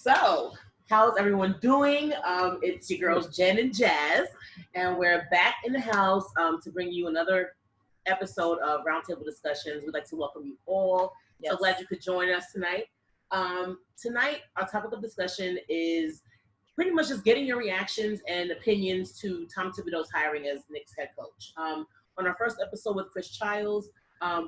So, how's everyone doing? It's your girls Jen and Jazz, and we're back in the house to bring you another episode of Roundtable Discussions. We'd like to welcome you all. Yes. So glad you could join us tonight. Tonight, our topic of discussion is pretty much just getting your reactions and opinions to Tom Thibodeau'S hiring as Knicks head coach. On our first episode with Chris Childs,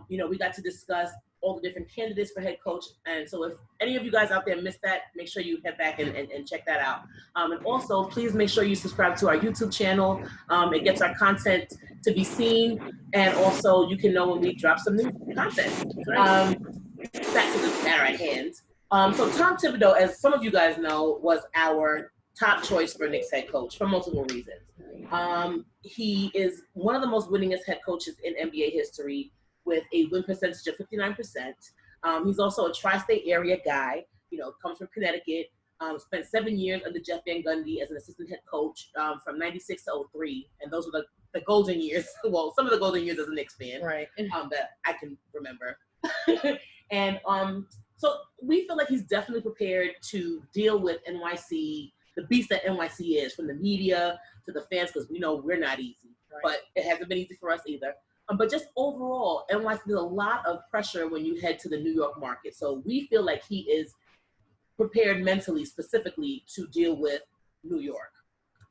we got to discuss all the different candidates for head coach. And so if any of you guys out there missed that, make sure you head back and check that out. And also, please make sure you subscribe to our YouTube channel. It gets our content to be seen. And also, you can know when we drop some new content. Back to the matter at hand. So Tom Thibodeau, as some of you guys know, was our top choice for Knicks head coach for multiple reasons. He is one of the most winningest head coaches in NBA history, with a win percentage of 59%. He's also a tri-state area guy, comes from Connecticut, spent 7 years under Jeff Van Gundy as an assistant head coach from 96 to 03. And those were the golden years. Well, some of the golden years as a Knicks fan, right? That I can remember. And so we feel like he's definitely prepared to deal with NYC, the beast that NYC is, from the media to the fans, because we know we're not easy, right. But it hasn't been easy for us either. But just overall, NYC, there's a lot of pressure when you head to the New York market. So we feel like he is prepared mentally, specifically, to deal with New York.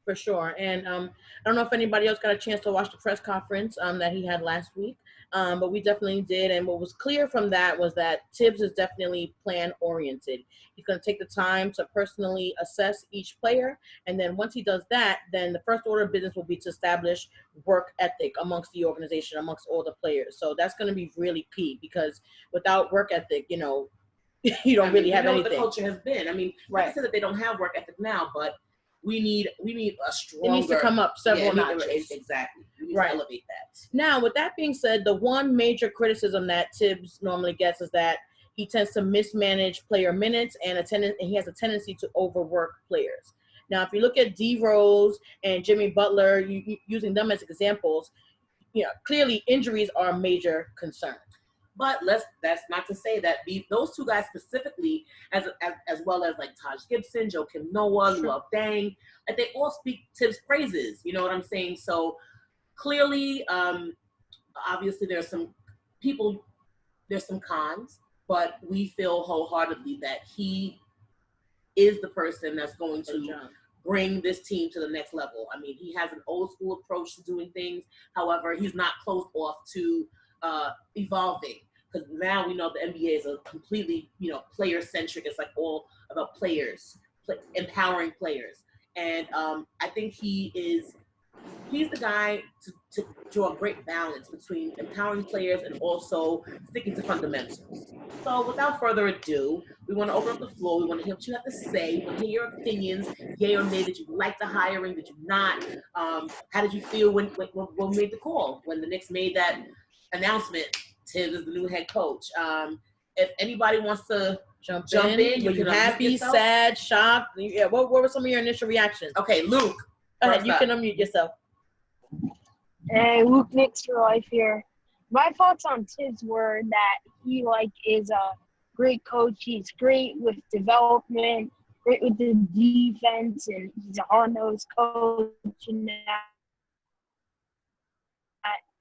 For sure. And I don't know if anybody else got a chance to watch the press conference that he had last week, but we definitely did. And what was clear from that was that Tibbs is definitely plan-oriented. He's going to take the time to personally assess each player. And then once he does that, then the first order of business will be to establish work ethic amongst the organization, amongst all the players. So that's going to be really key, because without work ethic, you don't really have anything. What the culture has been. I mean, right. I said that they don't have work ethic now, but we need a stronger. It needs to come up several notches. Exactly. We need to elevate that. Now, with that being said, the one major criticism that Tibbs normally gets is that he tends to mismanage player minutes and he has a tendency to overwork players. Now, if you look at D Rose and Jimmy Butler, using them as examples, clearly injuries are a major concern. But that's not to say that those two guys specifically, as well as like Taj Gibson, Joakim Noah, sure. Luol Deng, like they all speak Tibbs' praises. You know what I'm saying? So clearly, obviously there's some cons, but we feel wholeheartedly that he is the person that's going to bring this team to the next level. I mean, he has an old school approach to doing things. However, he's not closed off to evolving, because now we know the NBA is a completely, player centric. It's like all about players, empowering players, and I think he's the guy to draw a great balance between empowering players and also sticking to fundamentals. So without further ado, we want to open up the floor. We want to hear what you have to say. We want to hear your opinions, yay or nay. Did you like the hiring? Did you not? How did you feel when we made the call, when the Knicks made that announcement? Tibbs is the new head coach. If anybody wants to jump in, were you happy, sad, shocked? Yeah. What were some of your initial reactions? Okay, Luke. Go ahead, you can unmute yourself. Hey, Luke Knicks for life here. My thoughts on Tibbs were that he is a great coach. He's great with development, great with the defense, and he's a hard-nosed coach and that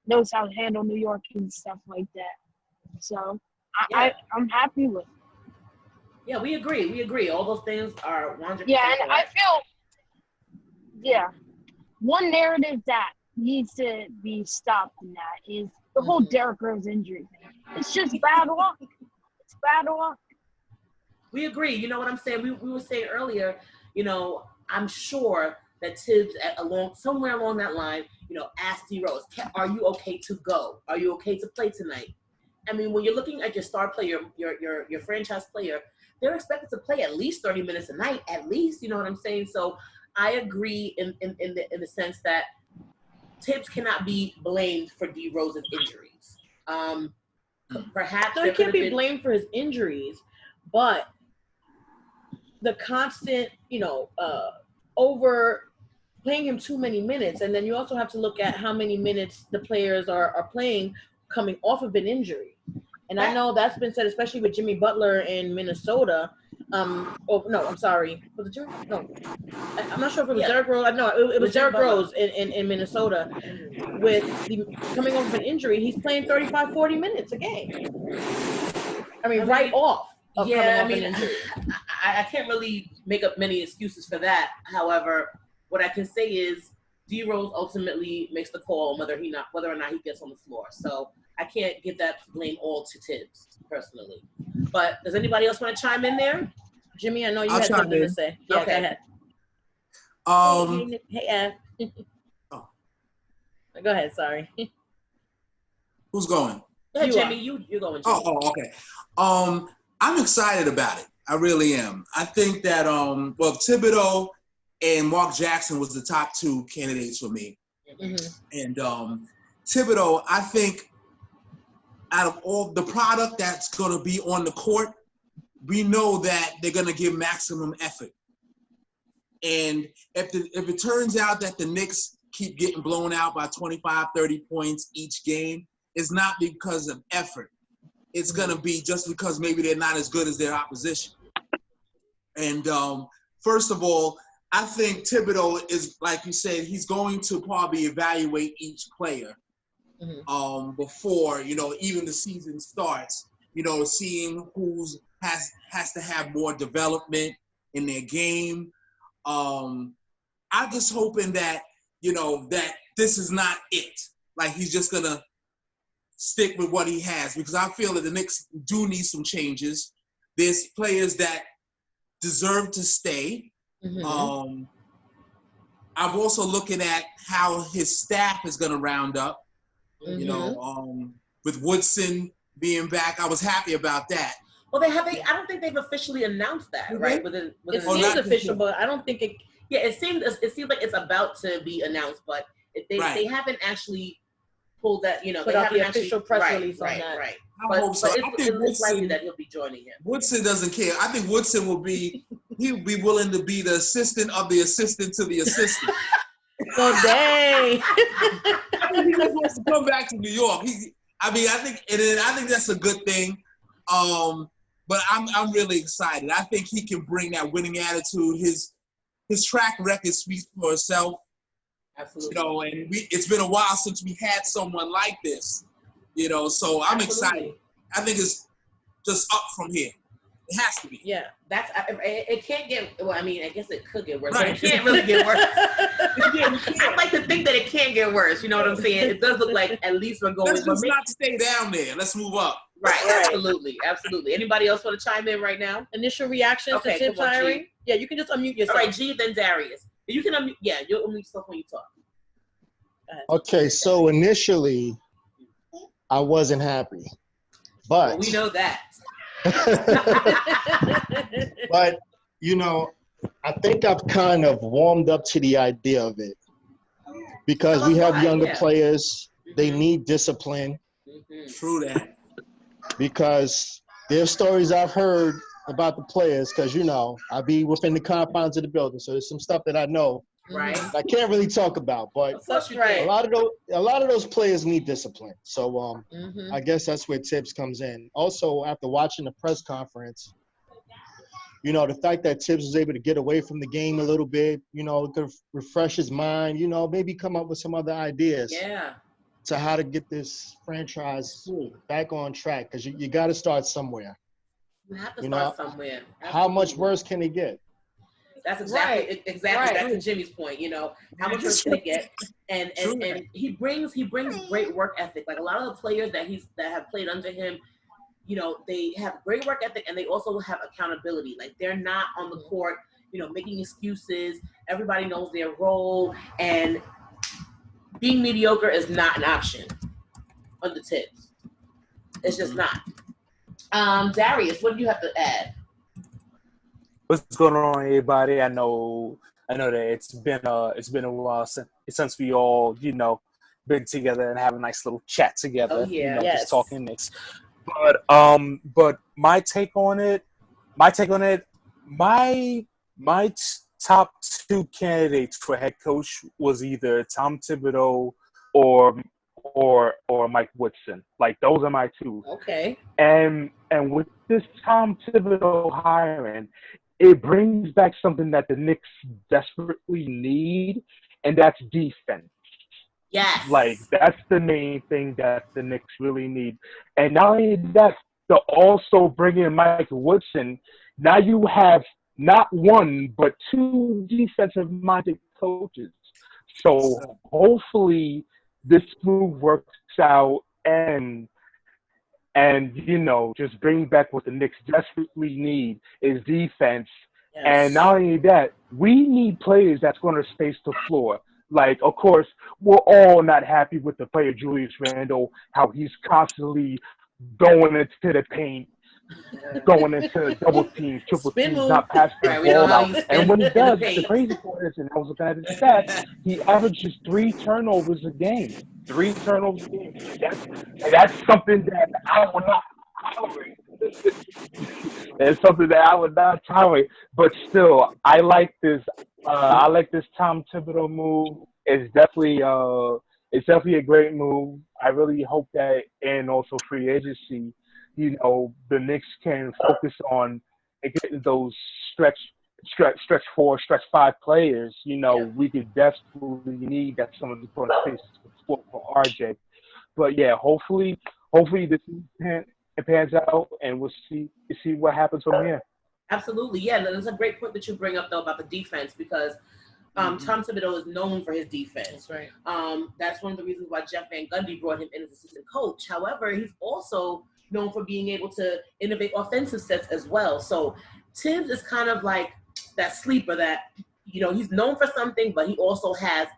knows how to handle New York and stuff like that. So I'm happy with it. Yeah, we agree. All those things are 100%. Yeah, and I feel, one narrative that needs to be stopped in that is the whole Derrick Rose injury thing. It's just bad luck. It's bad luck. We agree. You know what I'm saying? We were saying earlier, I'm sure that Tibbs somewhere along that line, asked D Rose, are you okay to go? Are you okay to play tonight? I mean, when you're looking at your star player, your franchise player, they're expected to play at least 30 minutes a night, at least. You know what I'm saying? So I agree in the sense that Tibbs cannot be blamed for D Rose's injuries. Perhaps he can't be blamed for his injuries, but the constant, over playing him too many minutes. And then you also have to look at how many minutes the players are playing coming off of an injury. And I know that's been said, especially with Jimmy Butler in Minnesota. Oh no, I'm sorry. Was it Jerry? No, I'm not sure if it was Yeah. Derrick Rose. No, it was Jimmy Derrick Butler. Rose in Minnesota. With the coming off of an injury, he's playing 35, 40 minutes a game. I mean, right off of coming off an injury. I can't really make up many excuses for that. However, what I can say is D Rose ultimately makes the call on whether or not he gets on the floor. So I can't give that blame all to Tibbs personally. But does anybody else want to chime in there? Jimmy, I know you I'll had chime something in. to say. Yeah, Okay. go ahead. Hey, Ev. Oh. Go ahead. Sorry. Who's going? Go ahead, You Jimmy. are. You're going, Jimmy. Oh, okay. I'm excited about it. I really am. I think that Thibodeau and Mark Jackson was the top two candidates for me. Mm-hmm. And Thibodeau, I think out of all the product that's going to be on the court, we know that they're going to give maximum effort. And if it turns out that the Knicks keep getting blown out by 25, 30 points each game, it's not because of effort. It's going to be just because maybe they're not as good as their opposition. And first of all, I think Thibodeau is, like you said, he's going to probably evaluate each player before, even the season starts, seeing who's has to have more development in their game. I'm just hoping that, that this is not it. Like he's just going to stick with what he has, because I feel that the Knicks do need some changes. There's players that deserve to stay. I'm also looking at how his staff is going to round up. With Woodson being back, I was happy about that. Well, I don't think they've officially announced that, right? It seems official, but I don't think it. Yeah, it seems like it's about to be announced, but they haven't actually pulled that. Put out the official press release on that. Right. I hope so. I think it's likely that he'll be joining him. Woodson doesn't care. I think Woodson he'll be willing to be the assistant of the assistant to the assistant. So dang. I think he just wants to come back to New York. I think that's a good thing. But I'm really excited. I think he can bring that winning attitude. His track record speaks for itself. Absolutely. And it's been a while since we had someone like this. So I'm excited. I think it's just up from here. It has to be. Yeah. It can't get. Well, I mean, I guess it could get worse. Right. But it can't really get worse. I'd like to think that it can't get worse. You know what I'm saying? It does look like at least we're going. Let's just not stay down there. Let's move up. Right. Absolutely. Anybody else want to chime in right now? Initial reactions to Tibbs hiring? Yeah, you can just unmute yourself. All right, G, then Darius. You can unmute. Yeah, you'll unmute yourself when you talk. Okay, so initially, I wasn't happy, but we know that. But I think I've kind of warmed up to the idea of it because we have younger players. They need discipline. True that. Because there's stories I've heard about the players, because I be within the confines of the building, so there's some stuff that I know. Right. I can't really talk about, but a lot of those players need discipline. So I guess that's where Tibbs comes in. Also, after watching the press conference, the fact that Tibbs was able to get away from the game a little bit, could refresh his mind, maybe come up with some other ideas. Yeah. To how to get this franchise back on track, because you got to start somewhere. You have to start somewhere. Absolutely. How much worse can it get? That's exactly back to Jimmy's point. How much worse can it get? And he brings great work ethic. Like a lot of the players that have played under him, they have great work ethic, and they also have accountability. Like they're not on the court, making excuses. Everybody knows their role, and being mediocre is not an option under Tibbs. It's just not. Darius, what do you have to add? What's going on, everybody? I know that it's been a while since we all been together and have a nice little chat together. Oh yeah, just talking Knicks. But my top two candidates for head coach was either Tom Thibodeau or or Mike Woodson. Like those are my two. Okay. And with this Tom Thibodeau hiring, it brings back something that the Knicks desperately need, and that's defense. Yes. Like that's the main thing that the Knicks really need. And not only that, to also bring in Mike Woodson, now you have not one but two defensive-minded coaches. So hopefully this move works out and just bring back what the Knicks desperately need is defense. Yes. And not only that, we need players that's going to space the floor. Like, of course, we're all not happy with the player Julius Randle, how he's constantly going into the paint, going into double teams, triple Spin teams, move. not passing the Right, we know ball how out. you spin And when he in the does, the paint. crazy part is, and I was looking at his stats, he averages 3 turnovers a game. 3 turnovers a game. That's something that I would not tolerate. It's something that I would not tolerate. But still, I like this. I like this Tom Thibodeau move. It's definitely a great move. I really hope that, and also free agency, the Knicks can focus on getting those stretch 4, stretch 5 players. We could desperately need that someone's going to face for RJ. But yeah, hopefully this it pans out, and we'll see what happens from here. Absolutely, yeah. That's a great point that you bring up though about the defense because Tom Thibodeau is known for his defense. That's right. That's one of the reasons why Jeff Van Gundy brought him in as assistant coach. However, he's also known for being able to innovate offensive sets as well. So Tibbs is kind of like that sleeper that he's known for something, but he also has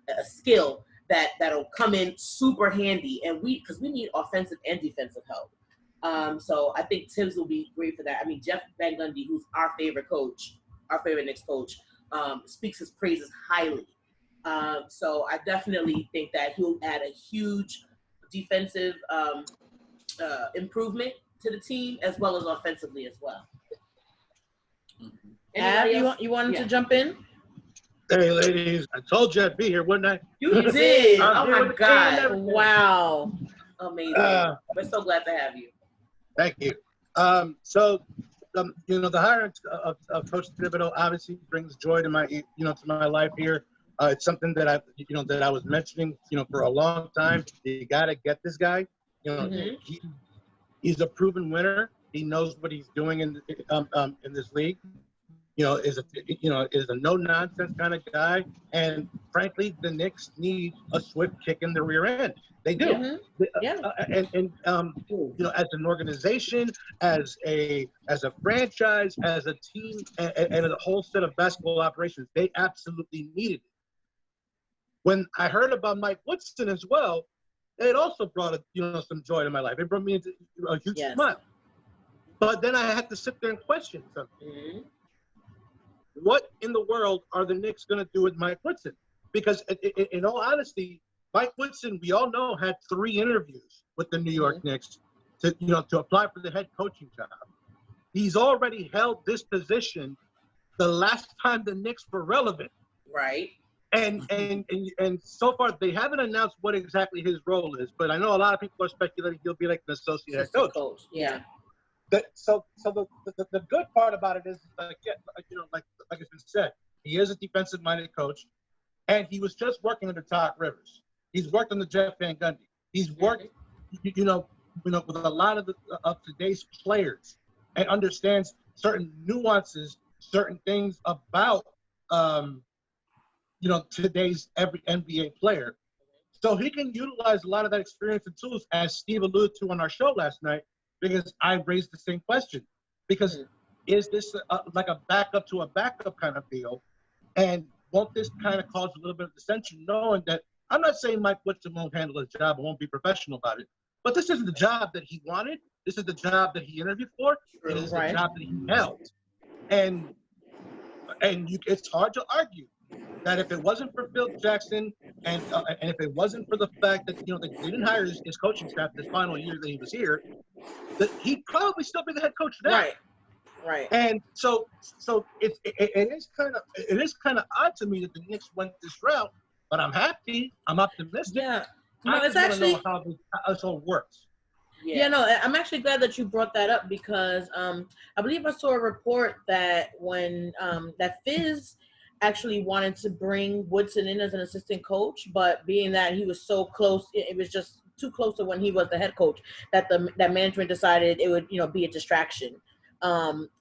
a skill that'll come in super handy, and because we need offensive and defensive help. So I think Tibbs will be great for that. I mean, Jeff Van Gundy, who's our favorite Knicks coach, speaks his praises highly. So I definitely think that he'll add a huge defensive improvement to the team as well as offensively as well. Ab, you wanted to jump in? Hey, ladies, I told you I'd be here, wouldn't I? You did. I'm Oh here my with the team and God! everything. Wow. Amazing. We're so glad to have you. Thank you. The hiring of Coach Thibodeau obviously brings joy to my life here. It's something that I was mentioning, for a long time. You got to get this guy. He's a proven winner. He knows what he's doing in this league. Is a no nonsense kind of guy, and frankly, the Knicks need a swift kick in the rear end. They do. Mm-hmm. Yeah. As an organization, as a franchise, as a team, and a whole set of basketball operations, they absolutely needed it. When I heard about Mike Woodson as well, it also brought some joy to my life. It brought me into a huge smile. But then I had to sit there and question something. Mm-hmm. What in the world are the Knicks going to do with Mike Woodson? Because in all honesty, Mike Woodson, we all know, had 3 interviews with the New York Knicks to apply for the head coaching job. He's already held this position the last time the Knicks were relevant. Right. And so far they haven't announced what exactly his role is, but I know a lot of people are speculating he'll be like an associate head coach. Yeah. So the good part about it is like it's been said, he is a defensive-minded coach, and he was just working under Todd Rivers. He's worked under Jeff Van Gundy. He's worked, with a lot of today's players, and understands certain nuances, certain things about today's every NBA player. So he can utilize a lot of that experience and tools, as Steve alluded to on our show last night. Because I raised the same question. Because is this like a backup to a backup kind of deal? And won't this kind of cause a little bit of dissension, knowing that I'm not saying Mike Woodson won't handle his job and won't be professional about it, but this isn't the job that he wanted. This is the job that he interviewed for. It is the job that he held. And it's hard to argue that if it wasn't for Phil Jackson and if it wasn't for the fact that they didn't hire his coaching staff this final year that he was here, that he'd probably still be the head coach now. Right. And so it is kind of odd to me that the Knicks went this route, but I'm happy. I'm optimistic. Yeah. No, I it's just want to actually know how this all works. Yeah, no, I'm actually glad that you brought that up because I believe I saw a report that when that Fizz actually wanted to bring Woodson in as an assistant coach, but being that he was so close, it was just too close to when he was the head coach that that management decided it would be a distraction.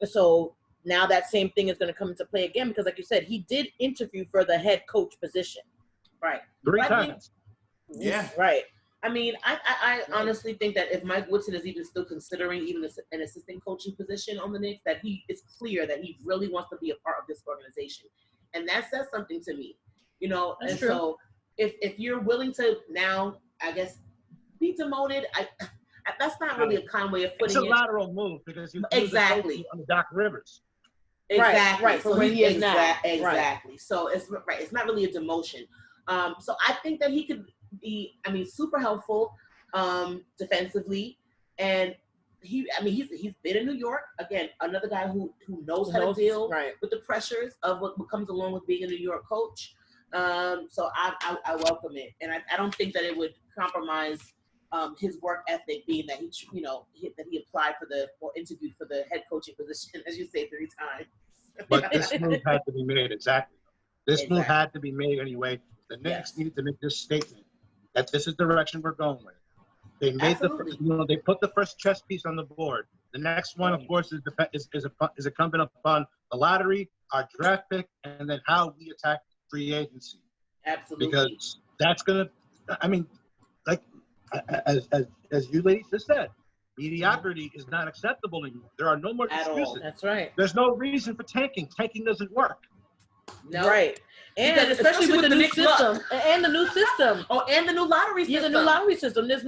So now that same thing is going to come into play again because, like you said, he did interview for the head coach position. Right. 3 times. Yeah. Right. I mean, I honestly think that if Mike Woodson is even still considering even an assistant coaching position on the Knicks, that it's clear that he really wants to be a part of this organization. And that says something to me, That's and true. so if you're willing to now, I guess, be demoted, that's not really a kind way of putting it. It's a lateral move because you exactly on the Doc Rivers. Exactly. Right. So when he is now. Exactly. So it's right. It's not really a demotion. So I think that he could be, super helpful defensively, and he's been in New York again. Another guy who knows how to deal with the pressures of what comes along with being a New York coach. So I welcome it, and I don't think that it would compromise his work ethic, being that that he applied for or interviewed for the head coaching position, as you say, 3 times. But this move had to be made, exactly. This move had to be made anyway. The Knicks needed to make this statement that this is the direction we're going with. They made they put the first chess piece on the board. The next one, of course, is incumbent upon the lottery, our draft pick, and then how we attack free agency. Absolutely. Because that's gonna, like as you ladies just said, mediocrity is not acceptable anymore. There are no more excuses. That's right. There's no reason for tanking. Tanking doesn't work. No. Right. And especially with the new system. And the new system. Oh, and the new lottery system. Yeah, the new lottery system. It's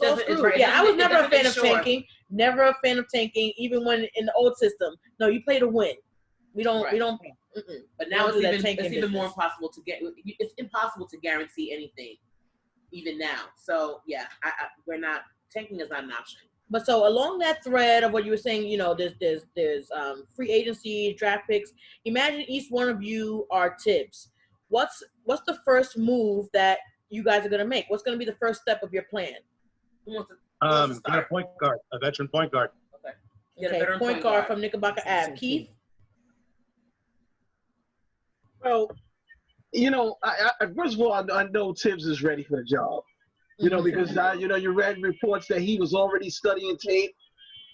all screwed. Right. Yeah, I was never a fan of tanking. Never a fan of tanking, even when in the old system. No, you play to win. We don't. But now it's even more impossible to get. It's impossible to guarantee anything, even now. So yeah, we're not. Tanking is not an option. But so along that thread of what you were saying, there's free agency, draft picks. Imagine each one of you are Tibbs. What's the first move that you guys are gonna make? What's gonna be the first step of your plan? Get a point guard, a veteran point guard. Okay, point guard from Knickerbocker Ave. Keith. Well, first of all, I know Tibbs is ready for the job. Because you read reports that he was already studying tape.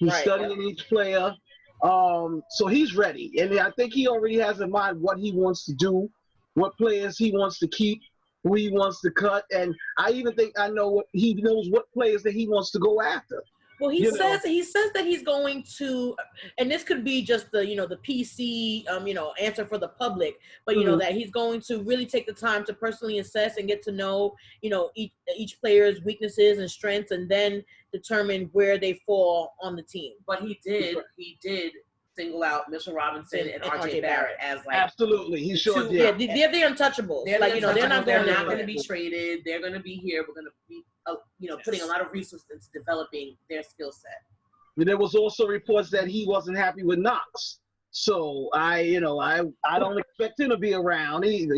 He's studying each player. So he's ready. And I think he already has in mind what he wants to do, what players he wants to keep, who he wants to cut. And I even think I know he knows what players that he wants to go after. Well, he says that he's going to, and this could be just the the PC answer for the public, but that he's going to really take the time to personally assess and get to know each player's weaknesses and strengths, and then determine where they fall on the team. But he did single out Mitchell Robinson and RJ Barrett as absolutely, he sure did. Yeah, they're the untouchables. They're not going to be traded. They're going to be here. We're going to be putting a lot of resources into developing their skill set. There was also reports that he wasn't happy with Knox. So I don't expect him to be around either.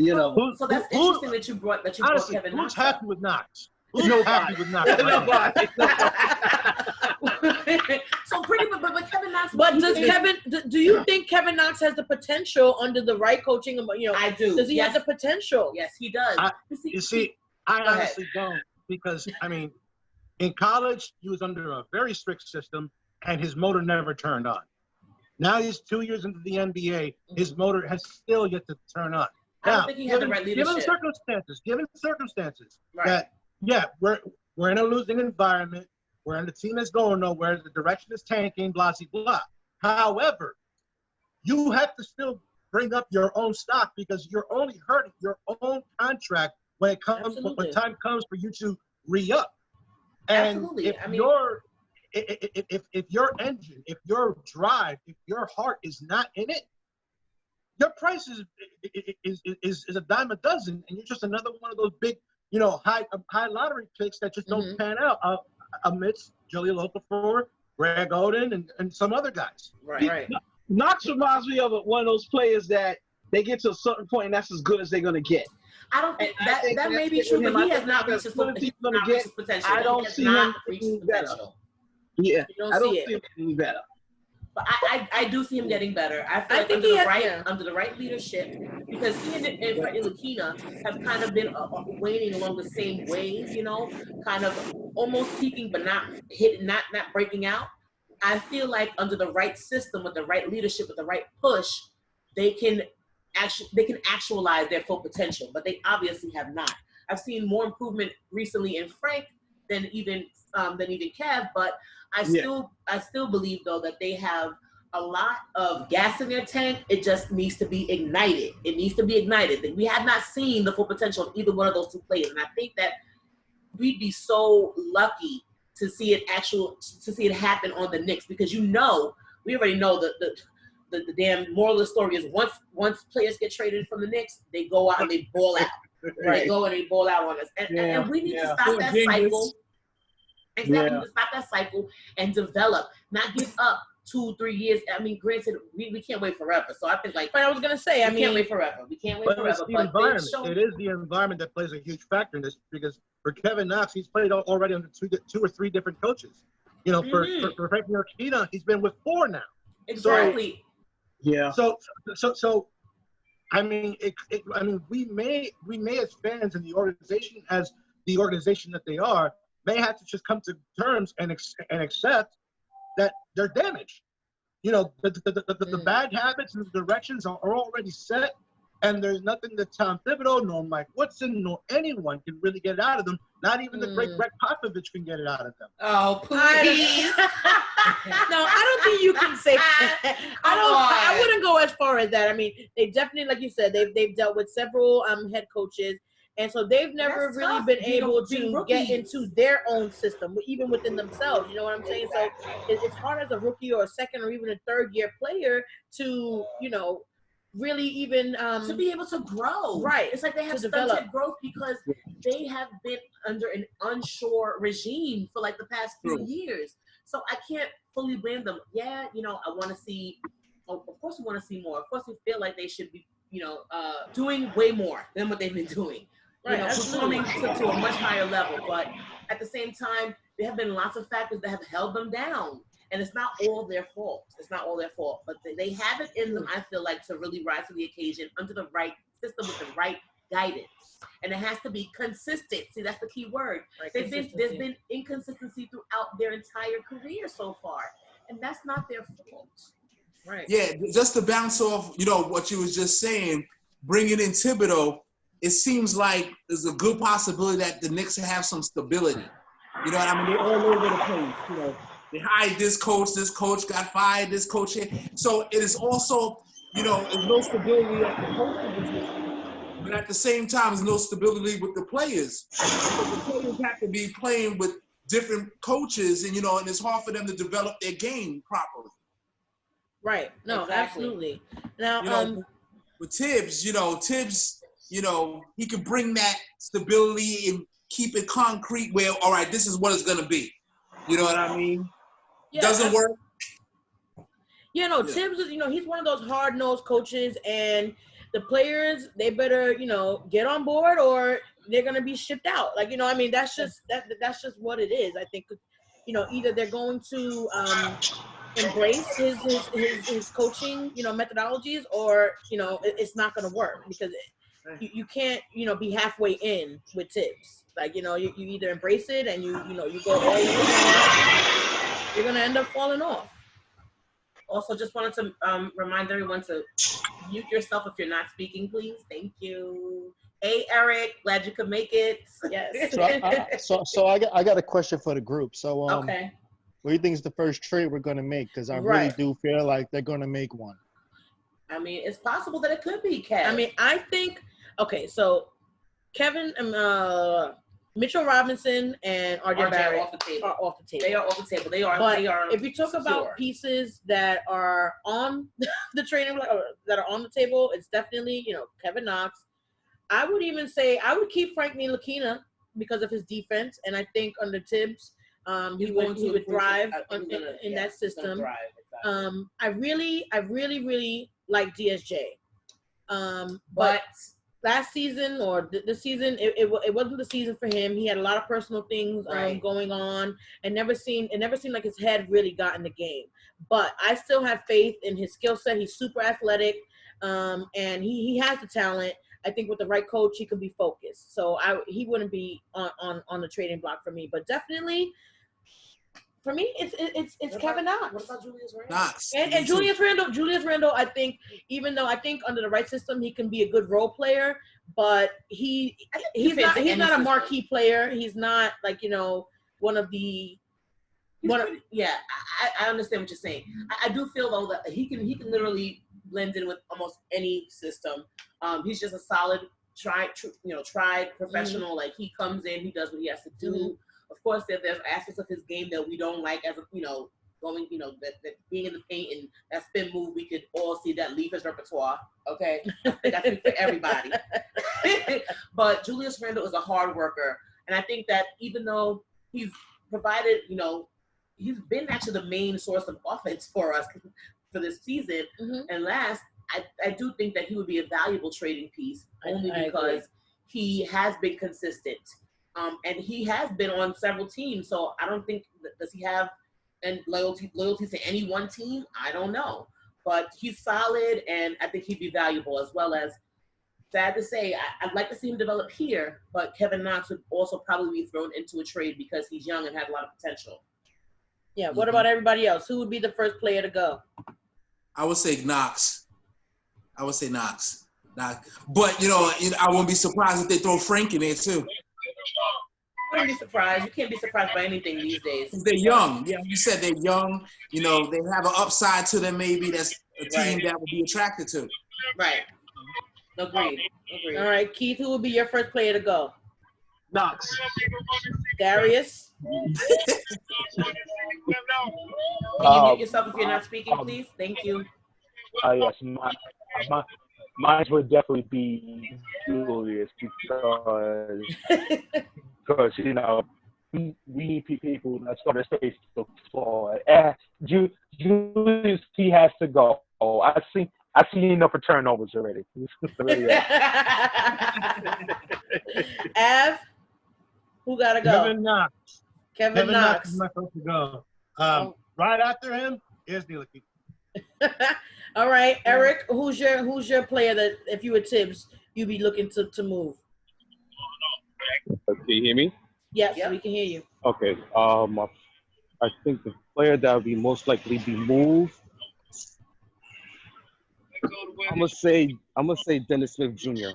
So that's interesting that you brought Kevin Knox. Who's happy with Knox? Nobody. Nobody. So but Kevin Knox. But do you think Kevin Knox has the potential under the right coaching? I do. Does he have the potential? Yes, he does. I honestly don't, because in college he was under a very strict system and his motor never turned on. Now he's 2 years into the NBA, his motor has still yet to turn on. I don't think he had the right leadership. Given circumstances, that we're in a losing environment, we're in a team that's going nowhere, the direction is tanking, blah, blah, blah. However, you have to still bring up your own stock because you're only hurting your own contract when time comes for you to re-up. And absolutely. if your engine, if your drive, if your heart is not in it, your price is a dime a dozen, and you're just another one of those big, high lottery picks that just don't pan out amidst Jahlil Okafor, Greg Oden, and some other guys. Right. Knox reminds me of one of those players that they get to a certain point and that's as good as they're going to get. I don't think And I think that may that's be it true, with but him. he I has think not the reached his ability he's gonna potential. get, I don't see him getting better. Yeah, You don't I don't see see him getting better. But I do see him getting better. I feel like under the right leadership, because he and Frank Ntilikina have kind of been waning along the same ways, you know, kind of almost peaking but not breaking out. I feel like under the right system, with the right leadership, with the right push, they can actualize their full potential. But they obviously have not. I've seen more improvement recently in Frank than even Kev, but I still believe though that they have a lot of gas in their tank. It just needs to be ignited. We have not seen the full potential of either one of those two players, and I think that we'd be so lucky to see it happen on the Knicks, because we already know the damn moral of the story is once players get traded from the Knicks, they go out and they ball out. Right. They go and they ball out on us, and we need to stop that cycle. Exactly, to stop that cycle and develop, not give up 2-3 years. I mean, granted, we can't wait forever. So I think but I was gonna say, we can't wait forever. We can't wait forever. But it is the environment that plays a huge factor in this, because for Kevin Knox, he's played already under two or three different coaches. You know, for Frank Ntilikina, he's been with 4 now. Exactly. So I mean, we may as fans and the organization as the organization that they are, may have to just come to terms and accept that they're damaged. You know, the bad habits and the directions are already set, and there's nothing that Tom Thibodeau, nor Mike Woodson, nor anyone can really get it out of them. Not even the great Greg Popovich can get it out of them. Oh, please. No, I don't think you can say that. I wouldn't go as far as that. I mean, they definitely, like you said, they've dealt with several head coaches. And so they've never really been able to get into their own system, even within themselves. You know what I'm saying? So it's hard as a rookie or a second or even a third-year player to, you know, really even to be able to grow. Right. It's like they have stunted growth because they have been under an unsure regime for like the past few years. So I can't fully blame them. Yeah, you know, I want to see. Of course, we want to see more. Of course, we feel like they should be, you know, doing way more than what they've been doing. You know, performing to a much higher level. But at the same time, there have been lots of factors that have held them down. And it's not all their fault. But they have it in them, I feel like, to really rise to the occasion under the right system with the right guidance. And it has to be consistent. See, that's the key word. Right, there's been inconsistency throughout their entire career so far. And that's not their fault. Right. Yeah, just to bounce off, you know, what you was just saying, bringing in Thibodeau, it seems like there's a good possibility that the Knicks have some stability. You know what I mean? They're all over the place. You know, they hired this coach got fired, this coach here. So it is also, you know, there's no stability at the coaching position, but at the same time, there's no stability with the players. Because the players have to be playing with different coaches, and you know, and it's hard for them to develop their game properly. Right. No, exactly. Absolutely. Now, you know, with Tibbs, you know, he can bring that stability and keep it concrete where, all right, this is what it's going to be. You know what I mean? Yeah, Doesn't work. Tibbs is, you know, he's one of those hard-nosed coaches, and the players, they better, you know, get on board or they're going to be shipped out. Like, you know, I mean, that's just what it is. I think, you know, either they're going to embrace his coaching, you know, methodologies, or, you know, it's not going to work, because you can't, you know, be halfway in with Tibbs. Like, you know, you either embrace it and you go all in, or you're going to end up falling off. Also, just wanted to remind everyone to mute yourself if you're not speaking, please. Thank you. Hey, Eric, glad you could make it. Yes. So I got a question for the group. So okay. What do you think is the first trade we're going to make? Because I really do feel like they're going to make one. I mean, it's possible that it could be Kev. I mean, I think, okay, so Kevin, Mitchell Robinson and RJ Barrett are off the table. They are off the table. They are. If you talk about pieces that are on the trading block, that are on the table, it's definitely, you know, Kevin Knox. I would even say I would keep Frank Ntilikina because of his defense, and I think under Tibbs, he would thrive in that system. I really like DSJ, but last season or this season, it wasn't the season for him. He had a lot of personal things going on, and it never seemed like his head really got in the game. But I still have faith in his skill set. He's super athletic, and he has the talent. I think with the right coach, he could be focused. So he wouldn't be on the trading block for me. But definitely, for me, it's Kevin Knox. What about Julius Randle? Knox. And Julius Randle, I think, even though I think under the right system he can be a good role player, but he's not a marquee player. He's not like, one of the I understand what you're saying. I do feel though that he can literally blend in with almost any system. He's just a solid tried professional. Like, he comes in, he does what he has to do. Mm-hmm. Of course, there's aspects of his game that we don't like, as going, that being in the paint and that spin move, we could all see that leave his repertoire. Okay, I think I speak for everybody. But Julius Randle is a hard worker, and I think that even though he's provided, he's been actually the main source of offense for us for this season. Mm-hmm. And last, I do think that he would be a valuable trading piece only because he has been consistent. And he has been on several teams, so I don't think does he have loyalty to any one team? I don't know, but he's solid, and I think he'd be valuable, as well as, sad to say, I'd like to see him develop here, but Kevin Knox would also probably be thrown into a trade because he's young and had a lot of potential. Yeah. What about everybody else? Who would be the first player to go? I would say Knox. But I won't be surprised if they throw Frank in there too. I wouldn't be surprised. You can't be surprised by anything these days. They're young. Yeah, you said they're young. They have an upside to them. Maybe that's a team that would be attracted to. Right. Agreed. All right, Keith, who would be your first player to go? Knox. Darius. Can you mute yourself if you're not speaking, please? Thank you. Yes, mine would definitely be Julius because we need people that start to space the floor. Julius, he has to go. I've seen enough for turnovers already. Av, who gotta go? Kevin Knox. Kevin Knox is my first to go. Right after him is Neely. All right, Eric, who's your player that if you were Tibbs, you'd be looking to move? Can you hear me? Yes, we can hear you. Okay. I think the player that would be most likely be moved. I'm gonna say Dennis Smith Jr.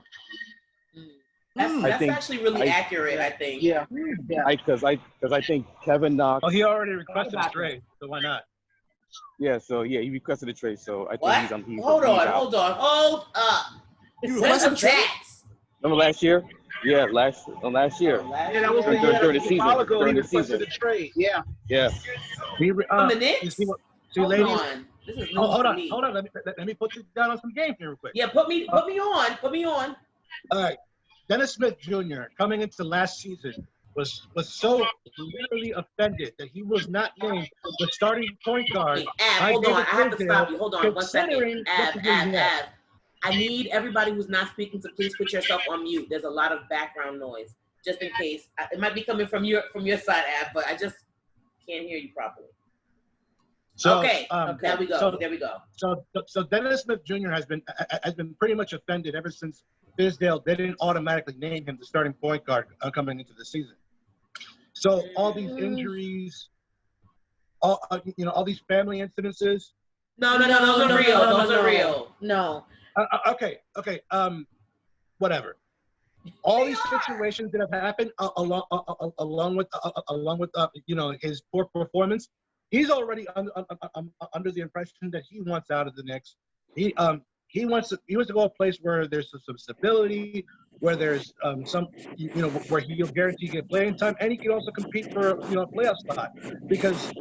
That's actually really accurate, I think. Yeah. Because I think Kevin Knox. Oh, he already requested a trade, so why not? Yeah, he requested a trade, so I think he's Hold up. You requested a trade? Remember last year? Yeah, last year. Yeah, that was during the season. During the season. The trade. Yeah. Yeah. From the Knicks? Ladies. This is Hold on. Let me put you down on some game here real quick. Yeah, put me on. All right. Dennis Smith Jr. coming into last season was so literally offended that he was not named the starting point guard. Hold on. I have to stop you. Hold on 1 second. Av. I need everybody who's not speaking to please put yourself on mute. There's a lot of background noise, just in case. It might be coming from your side, Av, but I just can't hear you properly. So, okay. There we go. So Dennis Smith Jr. has been pretty much offended ever since Fizdale didn't automatically name him the starting point guard coming into the season. So all these injuries, all these family incidences. No, those are real. Those are real. No. Okay. Whatever. All these situations that have happened along with his poor performance, he's already under the impression that he wants out of the Knicks. He wants to go a place where there's some stability, where there's where he'll guarantee get playing time, and he can also compete for a playoff spot, because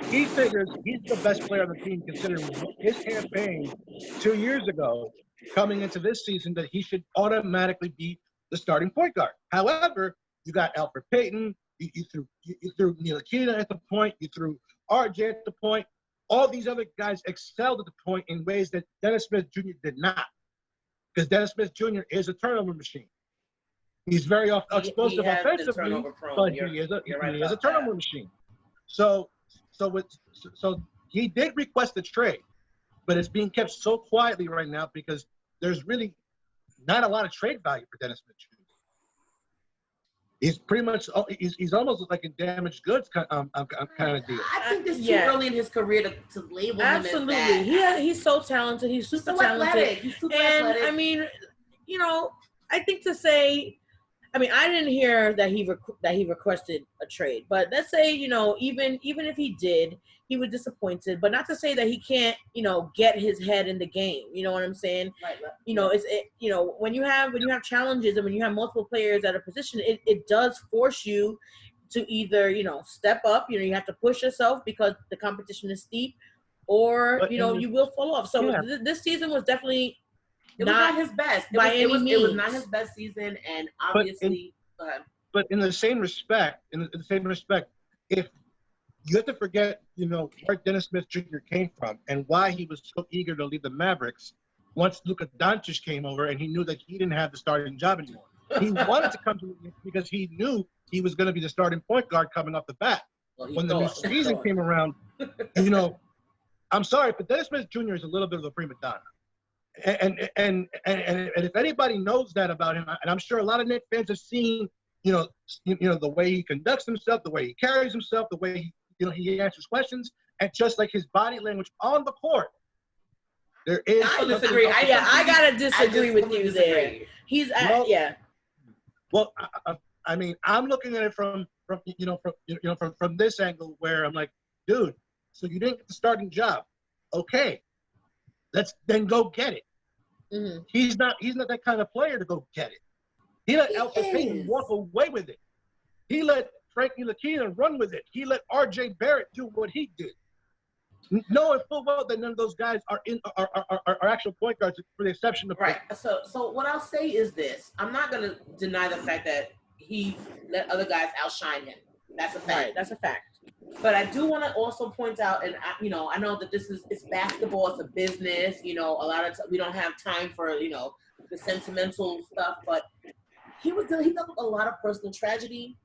he figures he's the best player on the team considering his campaign 2 years ago coming into this season, that he should automatically be the starting point guard. However, you got Alfred Payton, you threw Ntilikina at the point, you threw RJ at the point. All these other guys excelled at the point in ways that Dennis Smith Jr. did not. because Dennis Smith Jr. is a turnover machine. He's very explosive offensively, but he is a turnover machine. So he did request a trade, but it's being kept so quietly right now because there's really not a lot of trade value for Dennis Smith Jr. He's pretty much he's almost like a damaged goods kind of deal. I think it's too early in his career to label him as that. He's so talented. He's super talented. He's super athletic. I mean, I think to say, I didn't hear that he requested a trade, but let's say, even if he did, he was disappointed. But not to say that he can't, get his head in the game. You know what I'm saying? Right. When you have challenges and when you have multiple players at a position, it does force you to either, step up. You have to push yourself because the competition is steep, or you will fall off. So this season was definitely. It was not his best. It was not his best season, and obviously. But in the same respect, if you have to forget, where Dennis Smith Jr. came from and why he was so eager to leave the Mavericks once Luka Doncic came over and he knew that he didn't have the starting job anymore. He wanted to come to the Knicks because he knew he was going to be the starting point guard coming off the bat. When the new season came around, I'm sorry, but Dennis Smith Jr. is a little bit of a prima donna. And if anybody knows that about him, and I'm sure a lot of Knicks fans have seen, the way he conducts himself, the way he carries himself, the way he answers questions, and just like his body language on the court, there is. I disagree. I gotta disagree with you there. He's Well, I'm looking at it from this angle where I'm like, dude, so you didn't get the starting job, okay? Let's then go get it. Mm-hmm. He's not that kind of player to go get it. He let Alfred Payton walk away with it. He let Frankie Ntilikina run with it. He let R.J. Barrett do what he did, knowing full well that none of those guys are actual point guards, for the exception of So what I'll say is this: I'm not going to deny the fact that he let other guys outshine him. That's a fact. Right, that's a fact. But I do want to also point out, and I know that it's basketball, it's a business. A lot of we don't have time for the sentimental stuff. But he dealt with a lot of personal tragedy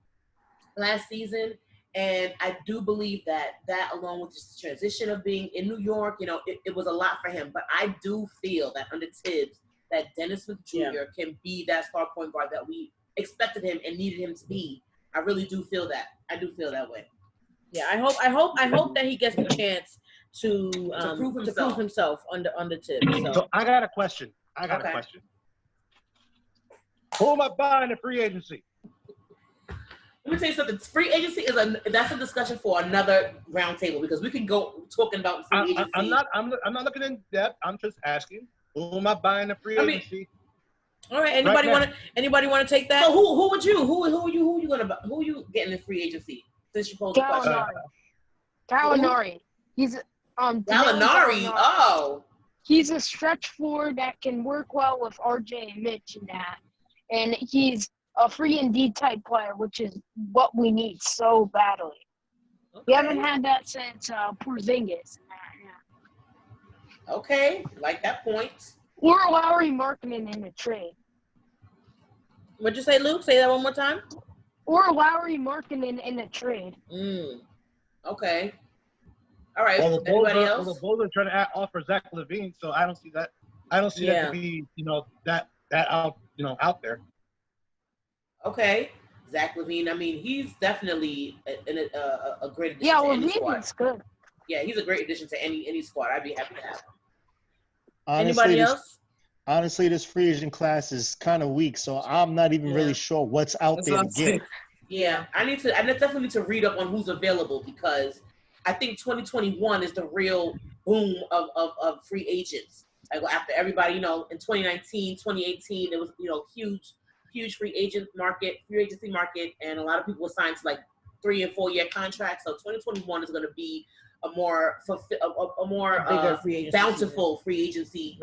last season, and I do believe that along with just the transition of being in New York, it was a lot for him. But I do feel that under Tibbs, that Dennis Smith Jr. can be that star point guard that we expected him and needed him to be. I really do feel that. I do feel that way. Yeah, I hope that he gets the chance to prove himself under Tibbs. So I got a question. A question. Who am I buying in free agency? Let me tell you something. Free agency that's a discussion for another roundtable because we can go talking about free agency. I'm not looking in depth. I'm just asking. Who am I buying in free agency? All right. Anybody want to take that? So who would you? Who are you getting in free agency? Since you posed the question. Gallinari. He's Gallinari. Oh. He's a stretch forward that can work well with RJ and Mitch and that. And he's a free and D type player, which is what we need so badly. Okay. We haven't had that since Porzingis. Okay, like that point. Or Lowry Markkinen in a trade. What'd you say, Luke? Say that one more time. Or Lowry Markkinen in a trade. Okay. All right. Well, anybody else? The Bulls are trying to offer Zach LaVine, so I don't see that. I don't see that to be, that out there. Okay. Zach LaVine. He's definitely a great addition. Yeah, to any squad. LaVine's good. Yeah, he's a great addition to any squad. I'd be happy to have him. Anybody else? Honestly, this free agent class is kind of weak, so I'm not even really sure what's out there to get. Yeah, I definitely need to read up on who's available because I think 2021 is the real boom of free agents. Like after everybody, in 2019, 2018, there was huge free agency market, and a lot of people were signed to like 3 and 4 year contracts. So 2021 is going to be a more bountiful free agency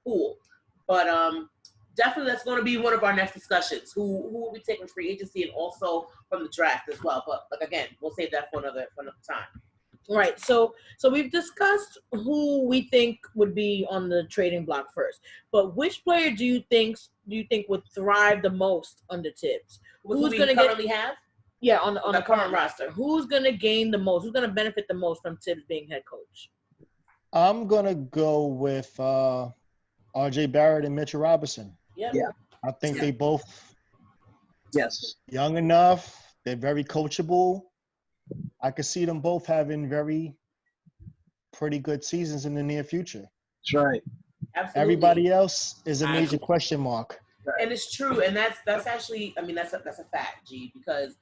pool. But definitely that's going to be one of our next discussions. Who will be taking free agency and also from the draft as well. But again, we'll save that for another time. Right. So we've discussed who we think would be on the trading block first. But which player do you think would thrive the most under Tibbs? Who's going to currently have? Yeah, on the current roster. Who's going to gain the most? Who's going to benefit the most from Tibbs being head coach? I'm going to go with R.J. Barrett and Mitchell Robinson. Yep. Yeah. I think they both young enough. They're very coachable. I could see them both having pretty good seasons in the near future. That's right. Absolutely. Everybody else is a major question mark. And it's true, and that's actually, I mean, that's a fact, G, because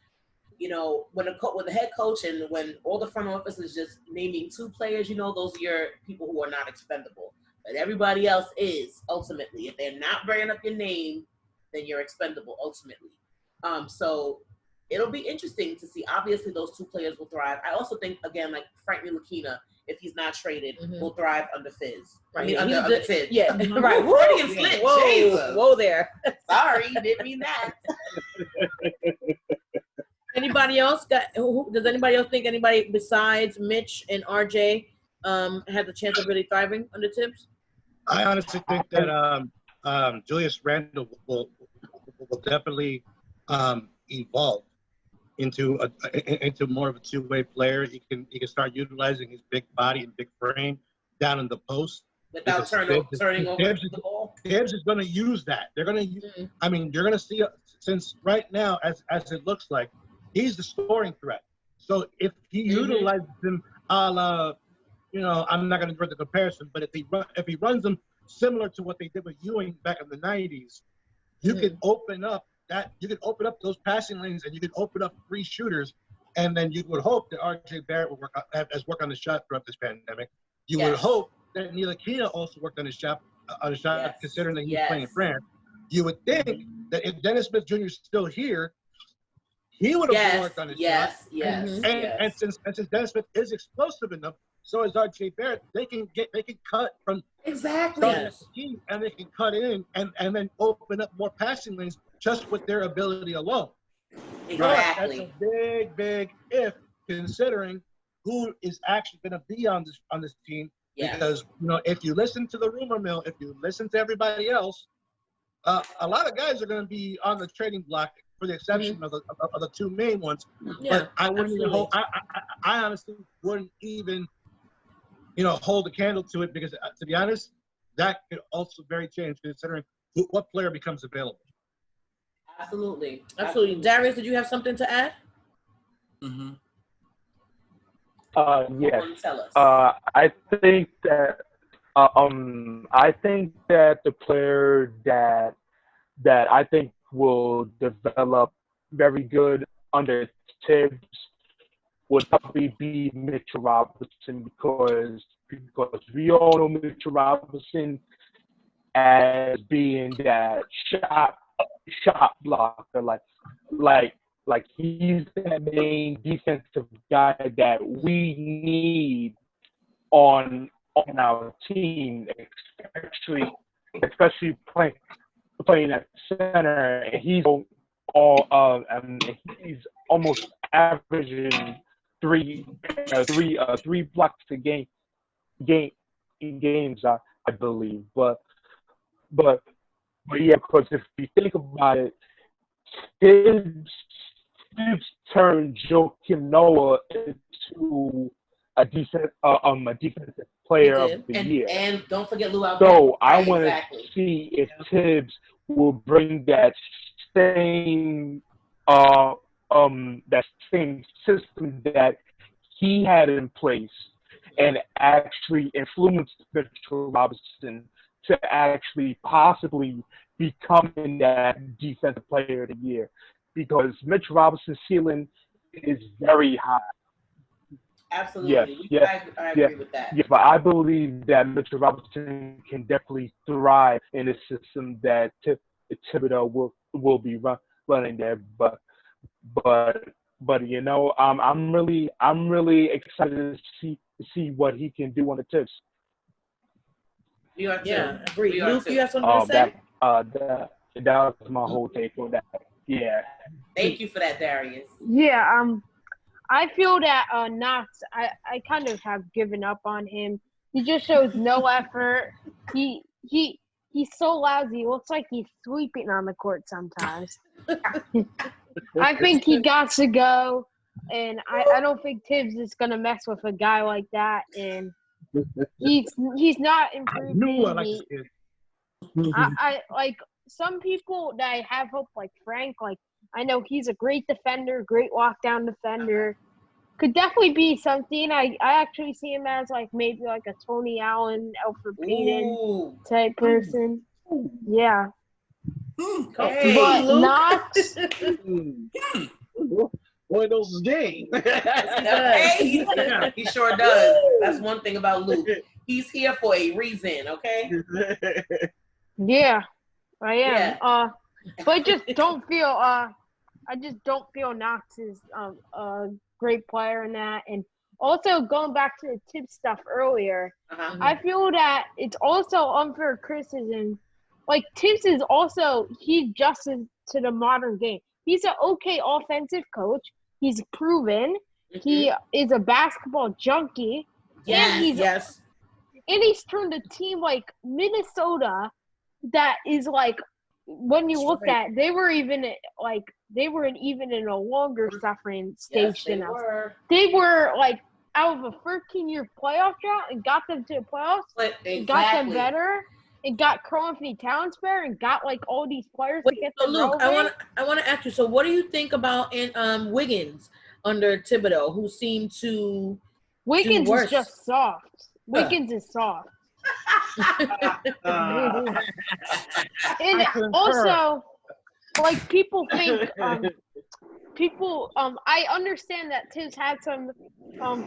you know when the head coach and when all the front office is just naming two players, you know, those are your people who are not expendable. But everybody else is ultimately. If they're not bringing up your name, then you're expendable ultimately. So it'll be interesting to see. Obviously, those two players will thrive. I also think, again, like Frank Ntilikina, if he's not traded, will thrive under Fizz. Right. I mean, under Fizz. Yeah, right. Freudian slip. Whoa there. Sorry, didn't mean that. Anybody else does anybody else think anybody besides Mitch and RJ has a chance of really thriving under Tibbs? I honestly think that Julius Randle will definitely evolve into more of a two-way player. He can start utilizing his big body and big frame down in the post without turning over the ball. Tibbs is going to use that. They're going to use. I mean, you're going to see since right now, as it looks like, he's the scoring threat. So if he utilizes him, a la, you know, I'm not going to draw the comparison, but if he runs them similar to what they did with Ewing back in the '90s, you can open up those passing lanes, and you can open up free shooters, and then you would hope that R.J. Barrett will work on the shot throughout this pandemic. You would hope that Ntilikina also worked on his shot, considering that he's playing in France. You would think that if Dennis Smith Jr. is still here, he would have worked on his shot. And since Dennis Smith is explosive enough, so is R.J. Barrett. They can cut from exactly, and they can cut in and then open up more passing lanes just with their ability alone. Exactly. That's a big if, considering who is actually going to be on this team. Yes. Because, you know, if you listen to the rumor mill, if you listen to everybody else, a lot of guys are going to be on the trading block, for the exception of the two main ones. Yeah, but I wouldn't even hold. I honestly wouldn't even, you know, hold a candle to it, because to be honest, that could also very change considering what player becomes available. Absolutely. Darius, did you have something to add? Yes. Tell us. I think that the player that I think will develop very good under Tibbs would probably be Mitchell Robinson, because we all know Mitchell Robinson as being that shot blocker, like he's the main defensive guy that we need on our team, especially playing at center. And he's he's almost averaging three blocks a game in games, I believe. But yeah, because if you think about it, Tibbs turned Joakim Noah into a defensive player of the year. And don't forget Lou Albert. So I want to see if Tibbs will bring that same system that he had in place and actually influence Mitchell Robinson to actually possibly becoming that defensive player of the year, because Mitchell Robinson's ceiling is very high. Absolutely. I agree with that. Yeah, but I believe that Mitchell Robinson can definitely thrive in a system that Thibodeau will be running there. But you know, I'm really excited to see what he can do on the tips. You are too. Yeah, agree. Luke, you have something to say? That was my whole take on that. Yeah. Thank you for that, Darius. Yeah, I feel that Knox, I kind of have given up on him. He just shows no effort. He's so lousy. It looks like he's sweeping on the court sometimes. I think he got to go, and I don't think Tibbs is gonna mess with a guy like that. And he's not improving. I knew I liked this kid. I like some people that I have hope, like Frank. Like I know he's a great defender, great lockdown defender. Could definitely be something. I actually see him as like maybe like a Tony Allen, Alfred Payton type person. Yeah. Hey, But Luke. Knox. Boy knows his game. Hey, he sure does. That's one thing about Luke. He's here for a reason, okay? Yeah, I am. Yeah. But I just don't feel. I just don't feel Knox is a great player in that. And also going back to the tip stuff earlier, I feel that it's also unfair criticism. Like Tibbs is also he adjusted to the modern game. He's an okay offensive coach. He's proven. He is a basketball junkie. Yes. And he's turned a team like Minnesota that is like when you look at they were even in a longer suffering stage than us. They were like out of a 13-year playoff drought and got them to the playoffs. And got them better. And got Carl Anthony Towns better and got like all these players to get them. Luke, I want to ask you. So, what do you think about Wiggins under Thibodeau, who seemed to Wiggins do worse? is just soft. Wiggins is soft. And also, like people think, I understand that Tibbs had some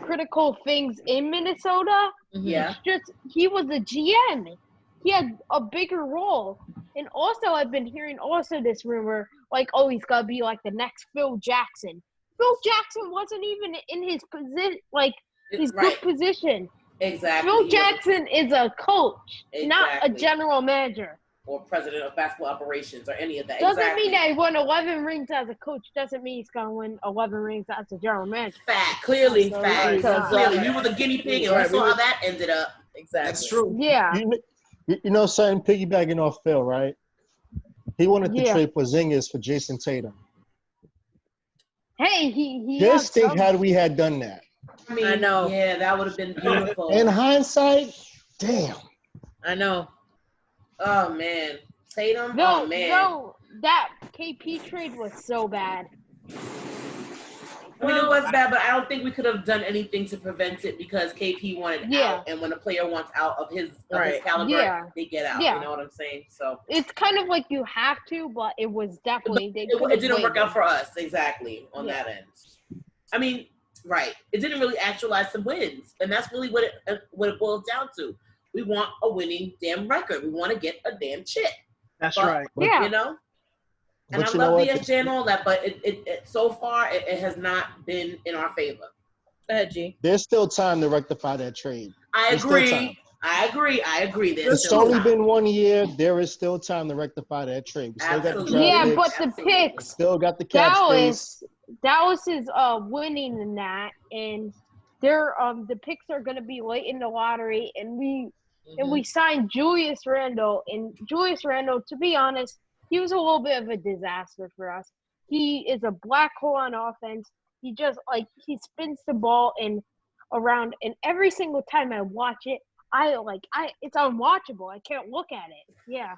critical things in Minnesota. Yeah. It's just he was a GM. He had a bigger role. And also I've been hearing also this rumor, like, oh, he's gonna be like the next Phil Jackson. Phil Jackson wasn't even in his position, like his good position. Exactly. Phil Jackson is a coach, not a general manager. Or president of basketball operations or any of that. Doesn't mean that he won 11 rings as a coach. Doesn't mean he's going to win 11 rings as a general manager. Fact. Clearly. We were the guinea pig and we saw how that ended up. Exactly. That's true. Yeah. You know something, piggybacking off Phil, right? He wanted to trade Porzingis for Jason Tatum. Hey, he Just think how we had done that. I mean, I know. Yeah, that would have been beautiful. In hindsight, damn. I know. Oh, man. Tatum? No, oh, man. No, that KP trade was so bad. I mean, it was bad, but I don't think we could have done anything to prevent it because KP wanted out, and when a player wants out of his caliber, they get out. You know what I'm saying? So it's kind of like you have to, but it was definitely it didn't work out for us exactly on that end. I mean, it didn't really actualize some wins, and that's really what it boils down to. We want a winning damn record. We want to get a damn chip. That's right. Yeah. You know. And I love the SJ and all that, but it so far it has not been in our favor. Go ahead, G. There's still time to rectify that trade. I agree. It's only been 1 year. There is still time to rectify that trade. We still got the draft but the picks. Still got the cap space. Dallas is winning in that, and they're the picks are going to be late in the lottery, and we signed Julius Randle, and Julius Randle, to be honest, he was a little bit of a disaster for us. He is a black hole on offense. He just he spins the ball around, and every single time I watch it, it's unwatchable. I can't look at it. Yeah.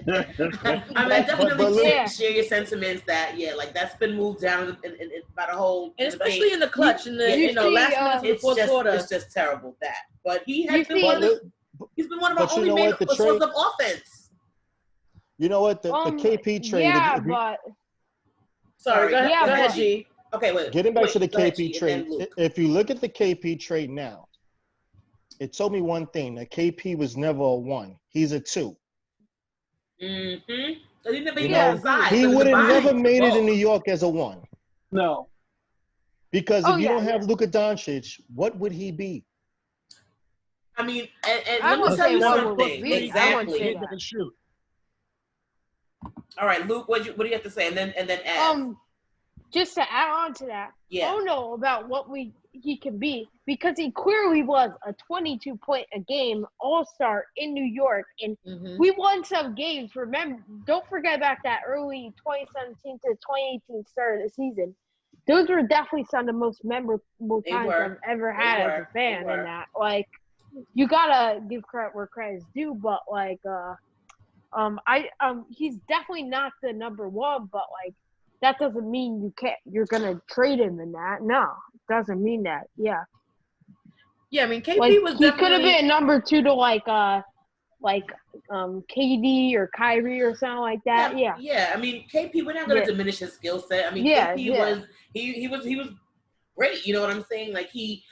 I mean, I definitely share your sentiments that that's been moved down by the whole, and especially in the clutch, last minute in the fourth quarter. It's just terrible but he has been he's been one of our only main sources of offense. You know what? The KP trade. Yeah, but sorry. Go ahead, G. Okay, wait. Getting back to the KP trade. If you look at the KP trade now, it told me one thing: that KP was never a 1. He's a 2. Mm-hmm. He would have never made it in New York as a 1. No. Because if you don't have Luka Doncic, what would he be? I mean, and let me tell you something. Exactly. All right, Luke, what do you have to say? And then add. just to add on to that, Yeah. I don't know about what he can be, because he clearly was a 22-point a game all-star in New York, and we won some games. Remember, don't forget about that early 2017 to 2018 start of the season. Those were definitely some of the most memorable times I've ever had as a fan. In that, like, you gotta give credit where credit's due, but like, he's definitely not the number one, but like, that doesn't mean you're gonna trade him in that. No, it doesn't mean that. Yeah. Yeah, I mean, KP like, was he could have been number two to KD or Kyrie or something like that. Yeah. Yeah. I mean, KP, we're not gonna diminish his skill set. I mean, KP was he was great. You know what I'm saying? Like he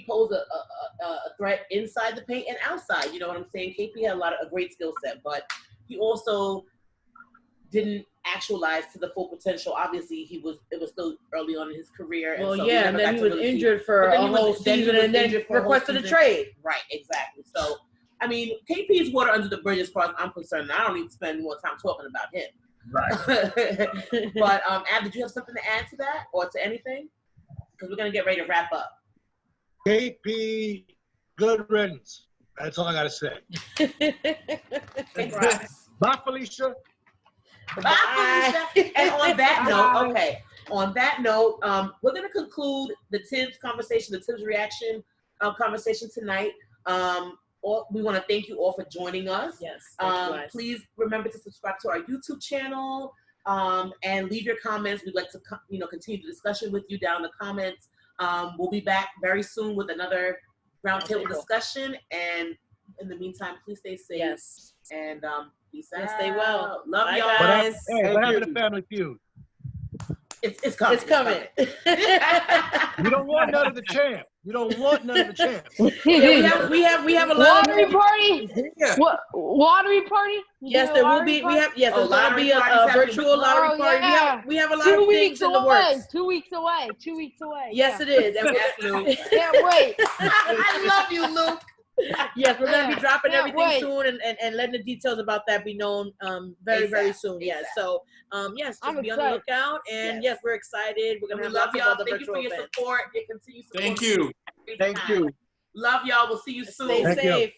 posed a threat inside the paint and outside. You know what I'm saying? KP had a great skill set, but he also didn't actualize to the full potential. Obviously, it was still early on in his career. Well, and and then he was injured for a whole season, and then requested a trade. Right, exactly. So, I mean, KP's water under the bridge as far as I'm concerned. I don't need to spend more time talking about him. Right. But, Ab, did you have something to add to that or to anything? Because we're going to get ready to wrap up. KP, good riddance. That's all I got to say. Congrats. Bye, Felicia. Bye, Felicia. And on that note, we're going to conclude the Tibbs conversation, the Tibbs reaction conversation tonight. We want to thank you all for joining us. Yes. Please remember to subscribe to our YouTube channel and leave your comments. We'd like to continue the discussion with you down in the comments. We'll be back very soon with another roundtable discussion. And in the meantime, please stay safe. Yes. And peace out. And stay well. Love Bye, y'all. guys. What happened to Family Feud? It's coming. It's coming. You don't want none of the champ. You don't want none of the champ. Yeah, we have a lot lottery party. Yeah. What lottery party? Yes, there will be. There's going to be a virtual lottery party. Yeah. We have a lot of things in the works. 2 weeks away. 2 weeks away. Yes, it is. Yes, Luke. Can't wait. I love you, Luke. Yes, we're going to be dropping Can't everything wait. soon and letting the details about that be known very soon. Yes. So, yes, just be on the lookout. And yes, we're excited. We're going to have love lots of y'all. other Thank you for virtual your events. support, your continued support. Thank you. Thank you. Love y'all. We'll see you soon. Stay safe.